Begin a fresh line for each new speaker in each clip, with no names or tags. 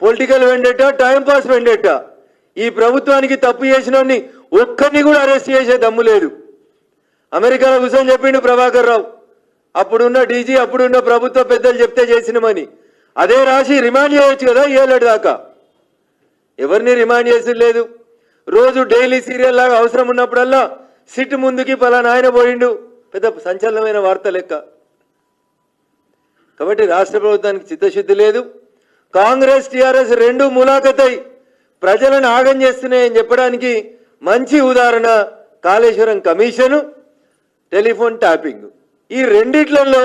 Political vendetta, time pass vendetta. ఈ ప్రభుత్వానికి తప్పు చేసినోడిని ఒక్కరిని కూడా అరెస్ట్ చేసే దమ్ము లేదు. అమెరికాలో కూర్చొని చెప్పిండు ప్రభాకర్ రావు, అప్పుడున్న డీజీ, అప్పుడున్న ప్రభుత్వ పెద్దలు చెప్తే చేసినమని. అదే రాసి రిమాండ్ చేయొచ్చు కదా ఏళ్ళ దాకా. ఎవరిని రిమాండ్ చేసి లేదు. రోజు డైలీ సీరియల్ లాగా అవసరం ఉన్నప్పుడల్లా సిట్ ముందుకి పలానా ఆయన పోయిండు, పెద్ద సంచలనమైన వార్త లెక్క. కాబట్టి రాష్ట్ర ప్రభుత్వానికి చిత్తశుద్ధి లేదు. కాంగ్రెస్ టీఆర్ఎస్ రెండు ములాఖతై ప్రజలను ఆగం చేస్తున్నాయని చెప్పడానికి మంచి ఉదాహరణ కాళేశ్వరం కమిషను, టెలిఫోన్ ట్యాపింగ్. ఈ రెండిట్లలో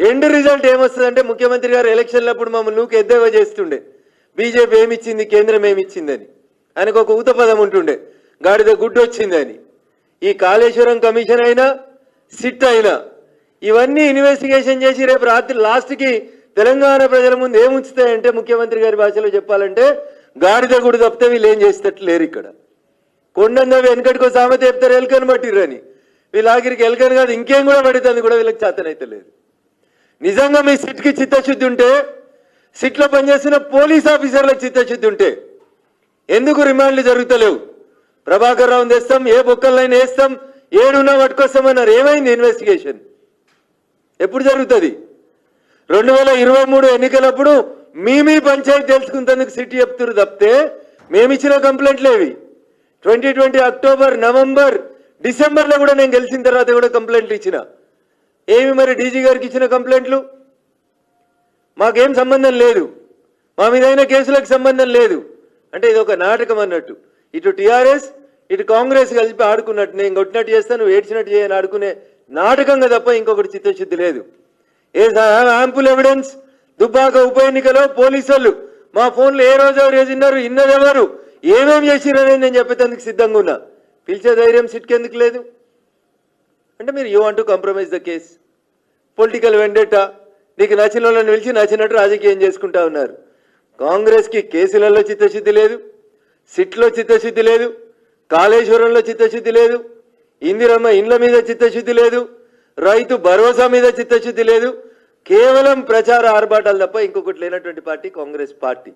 ఎండ్ రిజల్ట్ ఏమొస్తుందంటే ముఖ్యమంత్రి గారు ఎలక్షన్లప్పుడు మమ్మల్ని నూకు ఎద్దేవా చేస్తుండే, బీజేపీ ఏమిచ్చింది, కేంద్రం ఏమిచ్చిందని. ఆయనకు ఒక ఊత పదం ఉంటుండే, గాడిద గుడ్డు వచ్చిందని. ఈ కాళేశ్వరం కమిషన్ అయినా, సిట్ అయినా ఇవన్నీ ఇన్వెస్టిగేషన్ చేసి రేపు రాత్రి లాస్ట్కి తెలంగాణ ప్రజల ముందు ఏముంచుతాయంటే, ముఖ్యమంత్రి గారి భాషలో చెప్పాలంటే గాడిద గుడి తప్పితే వీళ్ళు ఏం చేసేటట్లు లేరు. ఇక్కడ కొండన్నవి వెనకటికో సామెత చెప్తారు, ఎలుకని పట్టిర్రని. వీళ్ళ ఆఖరికి ఎలుకని కాదు ఇంకేం కూడా పడుతుంది కూడా వీళ్ళకి చేతనైతే లేదు. నిజంగా మీ సిట్కి చిత్తశుద్ధి ఉంటే, సిట్లో పనిచేస్తున్న పోలీస్ ఆఫీసర్లకు చిత్తశుద్ధి ఉంటే ఎందుకు రిమాండ్లు జరుగుతలేవు? ప్రభాకర్ రావుని తెస్తాం, ఏ బొక్కలైనా వేస్తాం, ఏడున్నా పట్టుకొస్తామన్నారు. ఏమైంది ఇన్వెస్టిగేషన్? ఎప్పుడు జరుగుతుంది? 2023 ఎన్నికలప్పుడు మీ పంచాయతీ తెలుసుకుంటేందుకు సిట్ చెప్తున్నారు తప్పితే మేమిచ్చిన కంప్లైంట్లేవి. 2020 అక్టోబర్, నవంబర్, డిసెంబర్లో కూడా నేను గెలిచిన తర్వాత కూడా కంప్లైంట్లు ఇచ్చిన. ఏమి మరి డీజీ గారికి ఇచ్చిన కంప్లైంట్లు? మాకేం సంబంధం లేదు, మా మీదైన కేసులకు సంబంధం లేదు. అంటే ఇది ఒక నాటకం అన్నట్టు. ఇటు టీఆర్ఎస్ ఇటు కాంగ్రెస్ కలిపి ఆడుకున్నట్టు, నేను కొట్టినట్టు చేస్తాను ఏడ్చినట్టు చేయని ఆడుకునే నాటకంగా తప్ప ఇంకొకటి చిత్తశుద్ధి లేదు. ఏ యాంపుల్ ఎవిడెన్స్? దుబ్బాక ఉప ఎన్నికలో పోలీసులు మా ఫోన్లో ఏ రోజు ఎవరు వేసినారు, ఇన్నదెవరు, ఏమేమి చేసిరని నేను చెప్పేందుకు సిద్ధంగా ఉన్నా. పిలిచే ధైర్యం సిట్కి ఎందుకు లేదు? అంటే మీరు you want to compromise the case. Political vendetta, నీకు నచ్చిన వాళ్ళని పిలిచి నచ్చినట్టు రాజకీయం చేసుకుంటా ఉన్నారు. కాంగ్రెస్కి కేసులలో చిత్తశుద్ధి లేదు, సిట్లో చిత్తశుద్ధి లేదు, కాళేశ్వరంలో చిత్తశుద్ధి లేదు, ఇందిరమ్మ ఇండ్ల మీద చిత్తశుద్ధి లేదు, రైతు భరోసా మీద చిత్తశుద్ధి లేదు. కేవలం ప్రచార ఆర్భాటాలు తప్ప ఇంకొకటి లేనటువంటి పార్టీ కాంగ్రెస్ పార్టీ.